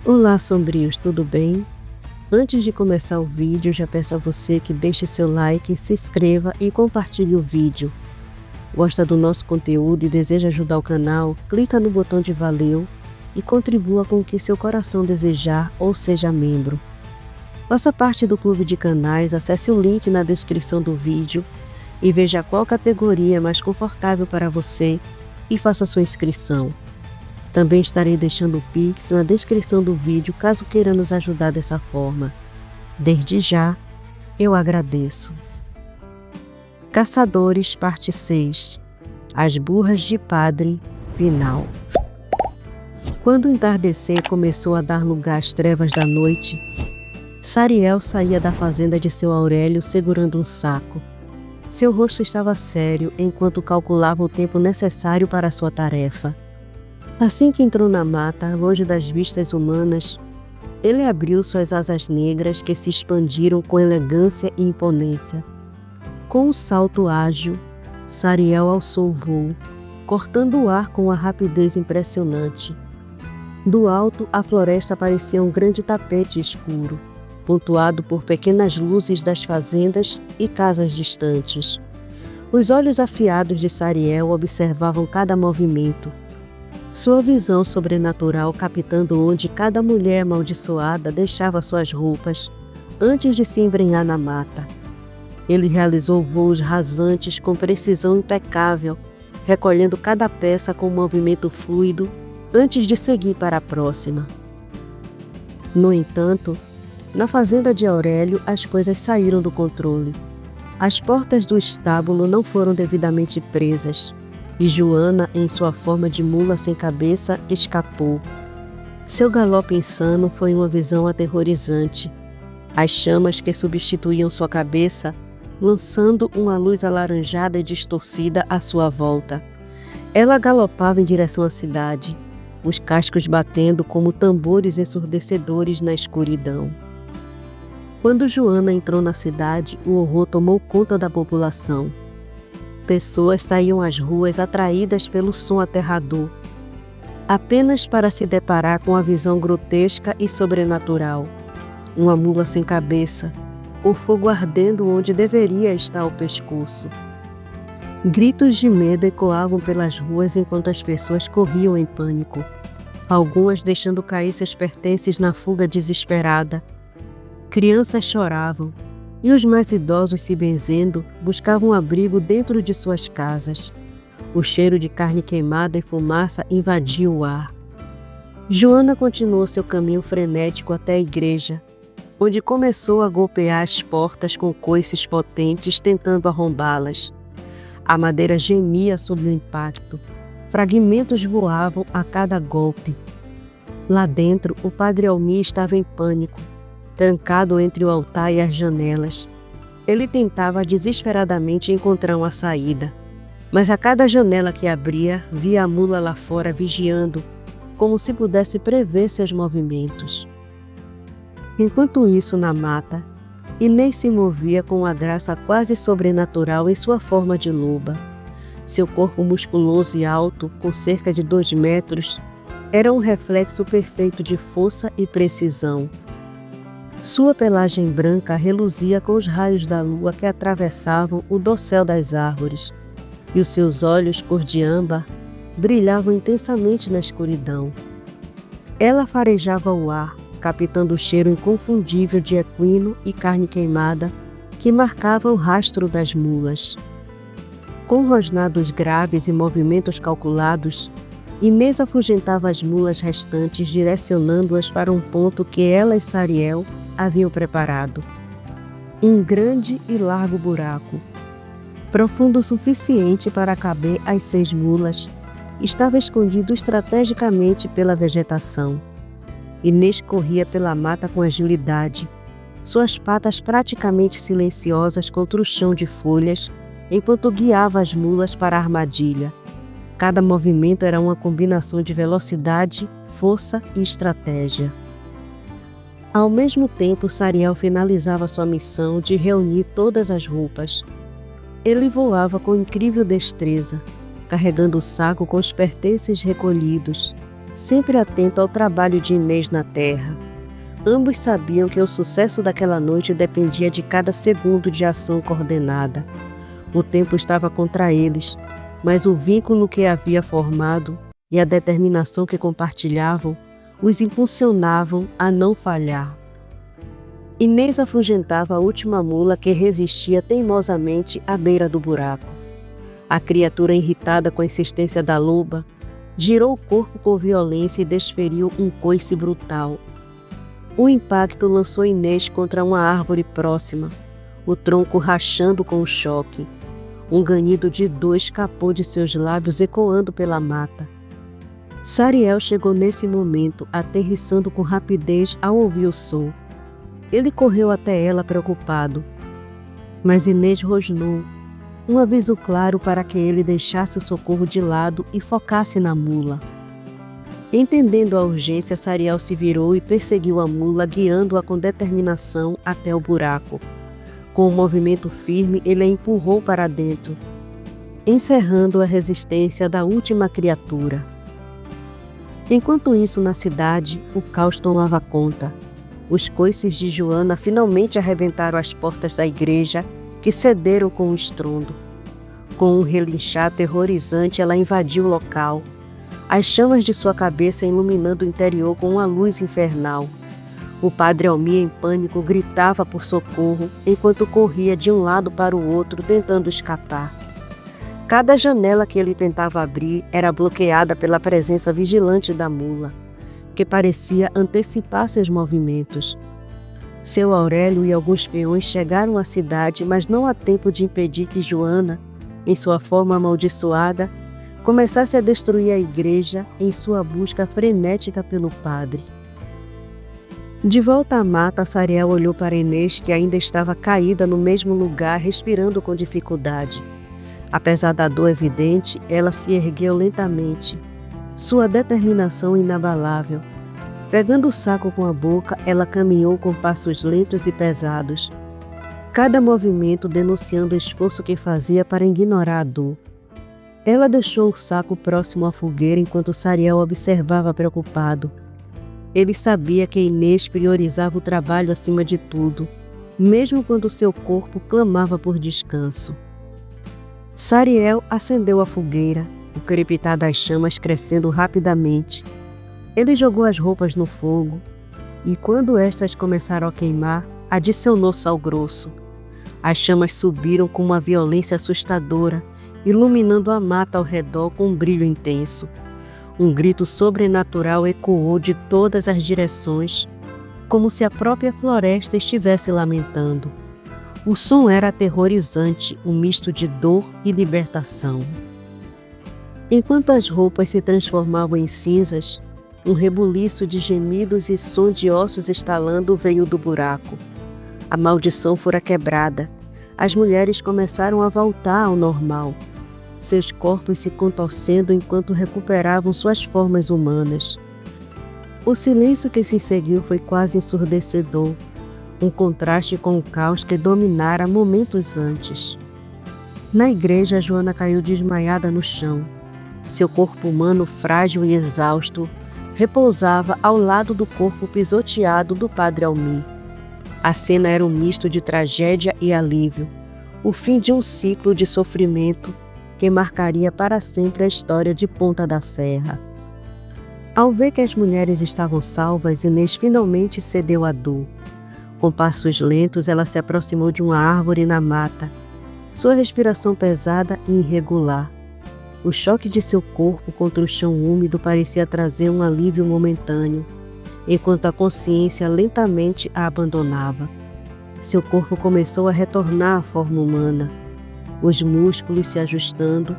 Olá, sombrios, tudo bem? Antes de começar o vídeo, já peço a você que deixe seu like, se inscreva e compartilhe o vídeo. Gosta do nosso conteúdo e deseja ajudar o canal? Clica no botão de valeu e contribua com o que seu coração desejar ou seja membro. Faça parte do clube de canais, acesse o link na descrição do vídeo e veja qual categoria é mais confortável para você e faça sua inscrição. Também estarei deixando o Pix na descrição do vídeo caso queira nos ajudar dessa forma. Desde já, eu agradeço. Caçadores, parte 6. As burras de padre, final. Quando o entardecer começou a dar lugar às trevas da noite, Sariel saía da fazenda de seu Aurélio segurando um saco. Seu rosto estava sério enquanto calculava o tempo necessário para sua tarefa. Assim que entrou na mata, longe das vistas humanas, ele abriu suas asas negras que se expandiram com elegância e imponência. Com um salto ágil, Sariel alçou o voo, cortando o ar com uma rapidez impressionante. Do alto, a floresta parecia um grande tapete escuro, pontuado por pequenas luzes das fazendas e casas distantes. Os olhos afiados de Sariel observavam cada movimento, sua visão sobrenatural captando onde cada mulher amaldiçoada deixava suas roupas antes de se embrenhar na mata. Ele realizou voos rasantes com precisão impecável, recolhendo cada peça com um movimento fluido antes de seguir para a próxima. No entanto, na fazenda de Aurélio as coisas saíram do controle. As portas do estábulo não foram devidamente presas, e Joana, em sua forma de mula sem cabeça, escapou. Seu galope insano foi uma visão aterrorizante. As chamas que substituíam sua cabeça, lançando uma luz alaranjada e distorcida à sua volta. Ela galopava em direção à cidade, os cascos batendo como tambores ensurdecedores na escuridão. Quando Joana entrou na cidade, o horror tomou conta da população. Pessoas saíam às ruas atraídas pelo som aterrador, apenas para se deparar com a visão grotesca e sobrenatural. Uma mula sem cabeça, o fogo ardendo onde deveria estar o pescoço. Gritos de medo ecoavam pelas ruas enquanto as pessoas corriam em pânico, algumas deixando cair seus pertences na fuga desesperada. Crianças choravam, e os mais idosos, se benzendo, buscavam abrigo dentro de suas casas. O cheiro de carne queimada e fumaça invadia o ar. Joana continuou seu caminho frenético até a igreja, onde começou a golpear as portas com coices potentes tentando arrombá-las. A madeira gemia sob o impacto. Fragmentos voavam a cada golpe. Lá dentro, o padre Almir estava em pânico, trancado entre o altar e as janelas. Ele tentava desesperadamente encontrar uma saída, mas a cada janela que abria, via a mula lá fora vigiando, como se pudesse prever seus movimentos. Enquanto isso, na mata, Inês se movia com uma graça quase sobrenatural em sua forma de loba. Seu corpo musculoso e alto, com cerca de 2 metros, era um reflexo perfeito de força e precisão. Sua pelagem branca reluzia com os raios da lua que atravessavam o dossel das árvores, e os seus olhos cor de âmbar brilhavam intensamente na escuridão. Ela farejava o ar, captando o cheiro inconfundível de equino e carne queimada que marcava o rastro das mulas. Com rosnados graves e movimentos calculados, Inês afugentava as mulas restantes, direcionando-as para um ponto que ela e Sariel haviam preparado. Um grande e largo buraco, profundo o suficiente para caber as 6 mulas, estava escondido estrategicamente pela vegetação. Inês corria pela mata com agilidade, suas patas praticamente silenciosas contra o chão de folhas, enquanto guiava as mulas para a armadilha. Cada movimento era uma combinação de velocidade, força e estratégia. Ao mesmo tempo, Sariel finalizava sua missão de reunir todas as roupas. Ele voava com incrível destreza, carregando o saco com os pertences recolhidos, sempre atento ao trabalho de Inês na terra. Ambos sabiam que o sucesso daquela noite dependia de cada segundo de ação coordenada. O tempo estava contra eles, mas o vínculo que havia formado e a determinação que compartilhavam os impulsionavam a não falhar. Inês afugentava a última mula que resistia teimosamente à beira do buraco. A criatura, irritada com a insistência da loba, girou o corpo com violência e desferiu um coice brutal. O impacto lançou Inês contra uma árvore próxima, o tronco rachando com o choque. Um ganido de dor escapou de seus lábios, ecoando pela mata. Sariel chegou nesse momento, aterrissando com rapidez ao ouvir o som. Ele correu até ela preocupado, mas Inês rosnou, um aviso claro para que ele deixasse o socorro de lado e focasse na mula. Entendendo a urgência, Sariel se virou e perseguiu a mula, guiando-a com determinação até o buraco. Com um movimento firme, ele a empurrou para dentro, encerrando a resistência da última criatura. Enquanto isso, na cidade, o caos tomava conta. Os coices de Joana finalmente arrebentaram as portas da igreja, que cederam com um estrondo. Com um relinchar aterrorizante, ela invadiu o local, as chamas de sua cabeça iluminando o interior com uma luz infernal. O padre Almir, em pânico, gritava por socorro, enquanto corria de um lado para o outro, tentando escapar. Cada janela que ele tentava abrir era bloqueada pela presença vigilante da mula, que parecia antecipar seus movimentos. Seu Aurélio e alguns peões chegaram à cidade, mas não há tempo de impedir que Joana, em sua forma amaldiçoada, começasse a destruir a igreja em sua busca frenética pelo padre. De volta à mata, Sariel olhou para Inês, que ainda estava caída no mesmo lugar, respirando com dificuldade. Apesar da dor evidente, ela se ergueu lentamente, sua determinação inabalável. Pegando o saco com a boca, ela caminhou com passos lentos e pesados, cada movimento denunciando o esforço que fazia para ignorar a dor. Ela deixou o saco próximo à fogueira enquanto Sariel observava preocupado. Ele sabia que Inês priorizava o trabalho acima de tudo, mesmo quando seu corpo clamava por descanso. Sariel acendeu a fogueira, o crepitar das chamas crescendo rapidamente. Ele jogou as roupas no fogo e, quando estas começaram a queimar, adicionou sal grosso. As chamas subiram com uma violência assustadora, iluminando a mata ao redor com um brilho intenso. Um grito sobrenatural ecoou de todas as direções, como se a própria floresta estivesse lamentando. O som era aterrorizante, um misto de dor e libertação. Enquanto as roupas se transformavam em cinzas, um rebuliço de gemidos e som de ossos estalando veio do buraco. A maldição fora quebrada. As mulheres começaram a voltar ao normal, seus corpos se contorcendo enquanto recuperavam suas formas humanas. O silêncio que se seguiu foi quase ensurdecedor, um contraste com o caos que dominara momentos antes. Na igreja, Joana caiu desmaiada no chão. Seu corpo humano, frágil e exausto, repousava ao lado do corpo pisoteado do padre Almir. A cena era um misto de tragédia e alívio, o fim de um ciclo de sofrimento que marcaria para sempre a história de Ponta da Serra. Ao ver que as mulheres estavam salvas, Inês finalmente cedeu à dor. Com passos lentos, ela se aproximou de uma árvore na mata, sua respiração pesada e irregular. O choque de seu corpo contra o chão úmido parecia trazer um alívio momentâneo, enquanto a consciência lentamente a abandonava. Seu corpo começou a retornar à forma humana, os músculos se ajustando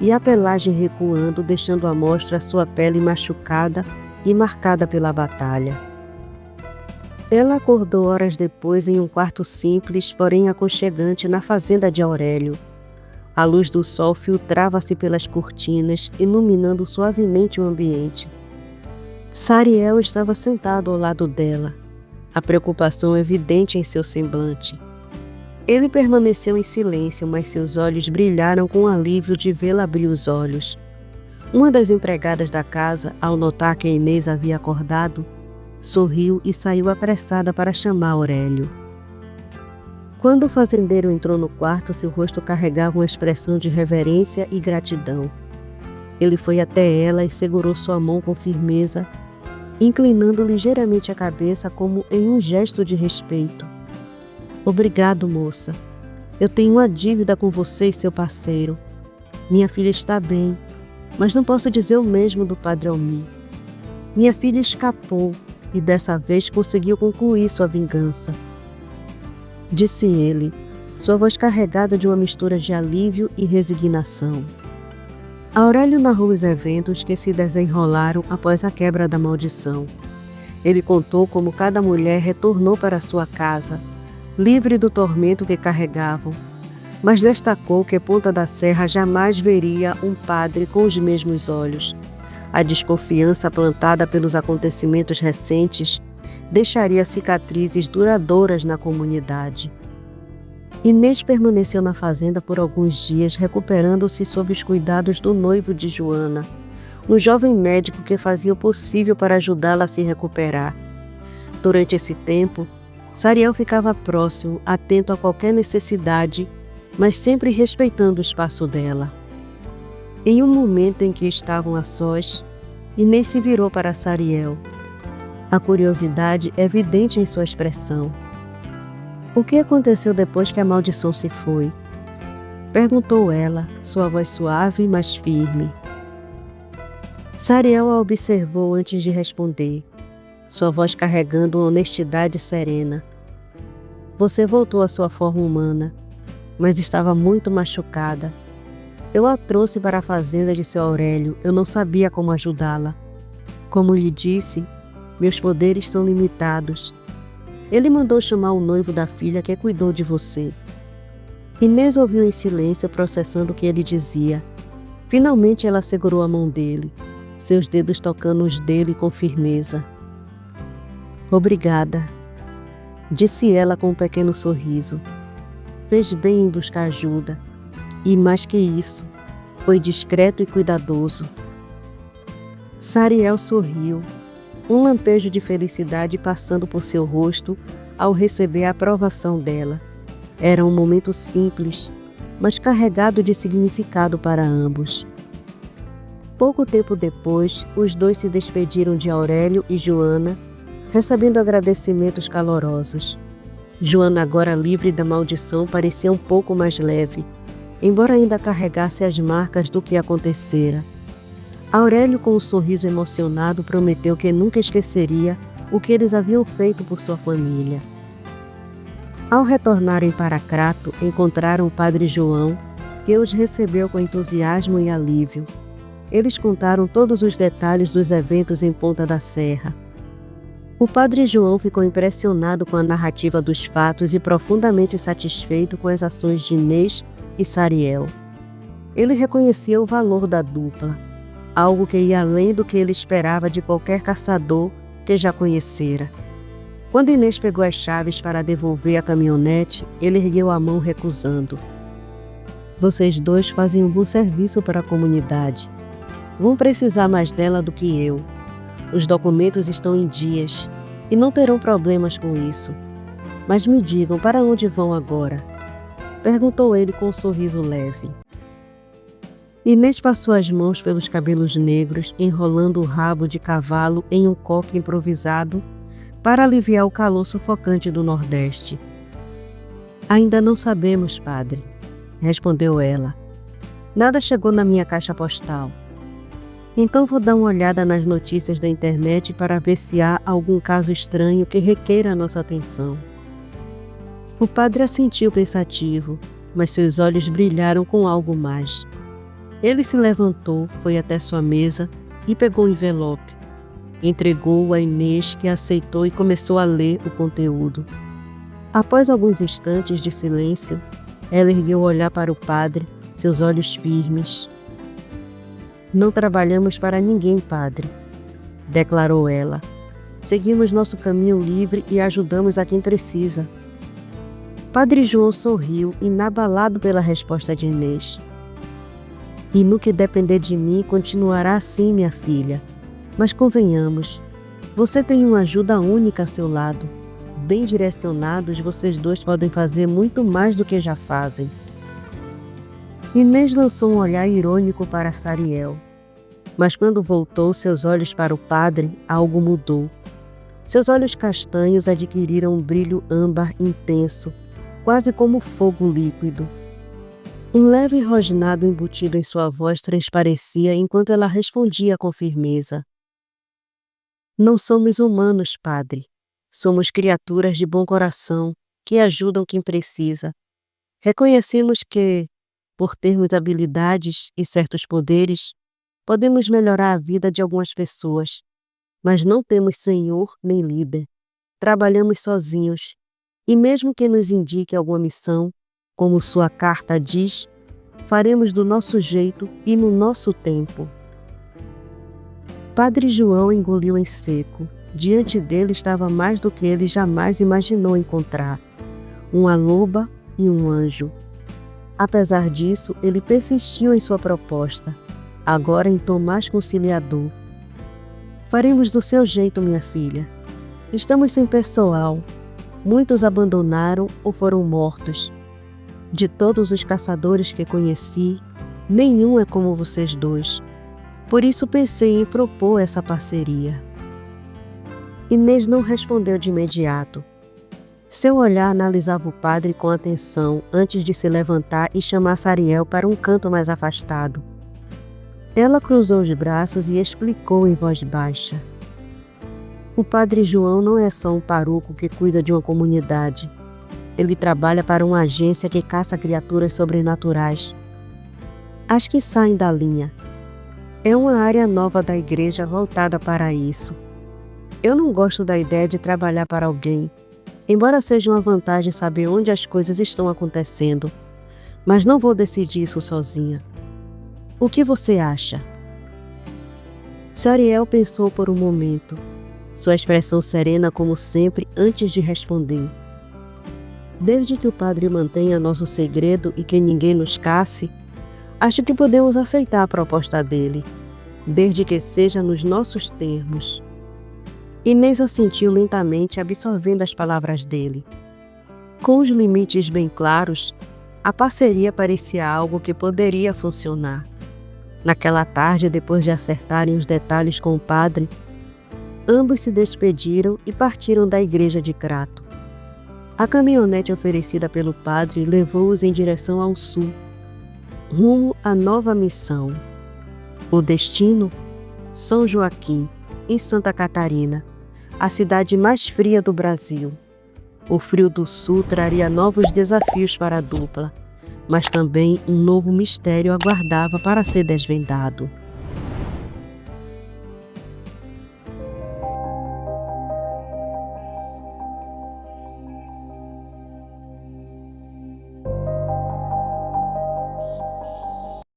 e a pelagem recuando, deixando à mostra sua pele machucada e marcada pela batalha. Ela acordou horas depois em um quarto simples, porém aconchegante, na fazenda de Aurélio. A luz do sol filtrava-se pelas cortinas, iluminando suavemente o ambiente. Sariel estava sentado ao lado dela, a preocupação evidente em seu semblante. Ele permaneceu em silêncio, mas seus olhos brilharam com o alívio de vê-la abrir os olhos. Uma das empregadas da casa, ao notar que Inês havia acordado, sorriu e saiu apressada para chamar Aurélio. Quando o fazendeiro entrou no quarto, seu rosto carregava uma expressão de reverência e gratidão. Ele foi até ela e segurou sua mão com firmeza, inclinando ligeiramente a cabeça como em um gesto de respeito. Obrigado, moça. Eu tenho uma dívida com você e seu parceiro. Minha filha está bem, mas não posso dizer o mesmo do padre Almir. Minha filha escapou e dessa vez conseguiu concluir sua vingança. Disse ele, sua voz carregada de uma mistura de alívio e resignação. Aurélio narrou os eventos que se desenrolaram após a quebra da maldição. Ele contou como cada mulher retornou para sua casa, livre do tormento que carregavam, mas destacou que Ponta da Serra jamais veria um padre com os mesmos olhos. A desconfiança plantada pelos acontecimentos recentes deixaria cicatrizes duradouras na comunidade. Inês permaneceu na fazenda por alguns dias, recuperando-se sob os cuidados do noivo de Joana, um jovem médico que fazia o possível para ajudá-la a se recuperar. Durante esse tempo, Sariel ficava próximo, atento a qualquer necessidade, mas sempre respeitando o espaço dela. Em um momento em que estavam a sós, Inês se virou para Sariel. A curiosidade é evidente em sua expressão. O que aconteceu depois que a maldição se foi? Perguntou ela, sua voz suave, mas firme. Sariel a observou antes de responder, sua voz carregando uma honestidade serena. Você voltou à sua forma humana, mas estava muito machucada. Eu a trouxe para a fazenda de seu Aurélio, eu não sabia como ajudá-la. Como lhe disse, meus poderes são limitados. Ele mandou chamar o noivo da filha que cuidou de você. Inês ouviu em silêncio, processando o que ele dizia. Finalmente ela segurou a mão dele, seus dedos tocando os dele com firmeza. Obrigada, disse ela com um pequeno sorriso. Fez bem em buscar ajuda. E mais que isso, foi discreto e cuidadoso. Sariel sorriu, um lampejo de felicidade passando por seu rosto ao receber a aprovação dela. Era um momento simples, mas carregado de significado para ambos. Pouco tempo depois, os dois se despediram de Aurélio e Joana, recebendo agradecimentos calorosos. Joana, agora livre da maldição, parecia um pouco mais leve, embora ainda carregasse as marcas do que acontecera. Aurélio, com um sorriso emocionado, prometeu que nunca esqueceria o que eles haviam feito por sua família. Ao retornarem para Crato, encontraram o padre João, que os recebeu com entusiasmo e alívio. Eles contaram todos os detalhes dos eventos em Ponta da Serra. O padre João ficou impressionado com a narrativa dos fatos e profundamente satisfeito com as ações de Inês e Sariel. Ele reconhecia o valor da dupla, algo que ia além do que ele esperava de qualquer caçador que já conhecera. Quando Inês pegou as chaves para devolver a caminhonete, ele ergueu a mão recusando. Vocês dois fazem um bom serviço para a comunidade. Vão precisar mais dela do que eu. Os documentos estão em dias e não terão problemas com isso. Mas me digam, para onde vão agora? Perguntou ele com um sorriso leve. Inês passou as mãos pelos cabelos negros, enrolando o rabo de cavalo em um coque improvisado para aliviar o calor sufocante do Nordeste. Ainda não sabemos, padre, respondeu ela. Nada chegou na minha caixa postal. Então vou dar uma olhada nas notícias da internet para ver se há algum caso estranho que requeira a nossa atenção. O padre assentiu pensativo, mas seus olhos brilharam com algo mais. Ele se levantou, foi até sua mesa e pegou o envelope. Entregou-o a Inês, que aceitou e começou a ler o conteúdo. Após alguns instantes de silêncio, ela ergueu o olhar para o padre, seus olhos firmes. Não trabalhamos para ninguém, padre, declarou ela. Seguimos nosso caminho livre e ajudamos a quem precisa. Padre João sorriu, inabalado pela resposta de Inês. E no que depender de mim, continuará assim, minha filha. Mas convenhamos, você tem uma ajuda única a seu lado. Bem direcionados, vocês dois podem fazer muito mais do que já fazem. Inês lançou um olhar irônico para Sariel. Mas quando voltou seus olhos para o padre, algo mudou. Seus olhos castanhos adquiriram um brilho âmbar intenso, quase como fogo líquido. Um leve rosnado embutido em sua voz transparecia enquanto ela respondia com firmeza. Não somos humanos, padre. Somos criaturas de bom coração, que ajudam quem precisa. Reconhecemos que, por termos habilidades e certos poderes, podemos melhorar a vida de algumas pessoas, mas não temos senhor nem líder. Trabalhamos sozinhos, e mesmo que nos indique alguma missão, como sua carta diz, faremos do nosso jeito e no nosso tempo. Padre João engoliu em seco. Diante dele estava mais do que ele jamais imaginou encontrar: uma loba e um anjo. Apesar disso, ele persistiu em sua proposta, agora em tom mais conciliador. Faremos do seu jeito, minha filha. Estamos sem pessoal. Muitos abandonaram ou foram mortos. De todos os caçadores que conheci, nenhum é como vocês dois. Por isso pensei em propor essa parceria. Inês não respondeu de imediato. Seu olhar analisava o padre com atenção antes de se levantar e chamar Sariel para um canto mais afastado. Ela cruzou os braços e explicou em voz baixa. O padre João não é só um pároco que cuida de uma comunidade. Ele trabalha para uma agência que caça criaturas sobrenaturais. As que saem da linha. É uma área nova da igreja voltada para isso. Eu não gosto da ideia de trabalhar para alguém, embora seja uma vantagem saber onde as coisas estão acontecendo, mas não vou decidir isso sozinha. O que você acha? Sariel pensou por um momento, sua expressão serena como sempre antes de responder. Desde que o padre mantenha nosso segredo e que ninguém nos casse, acho que podemos aceitar a proposta dele, desde que seja nos nossos termos. Inês assentiu lentamente, absorvendo as palavras dele. Com os limites bem claros, a parceria parecia algo que poderia funcionar. Naquela tarde, depois de acertarem os detalhes com o padre, ambos se despediram e partiram da igreja de Crato. A caminhonete oferecida pelo padre levou-os em direção ao sul, rumo à nova missão. O destino? São Joaquim, em Santa Catarina, a cidade mais fria do Brasil. O frio do sul traria novos desafios para a dupla, mas também um novo mistério aguardava para ser desvendado.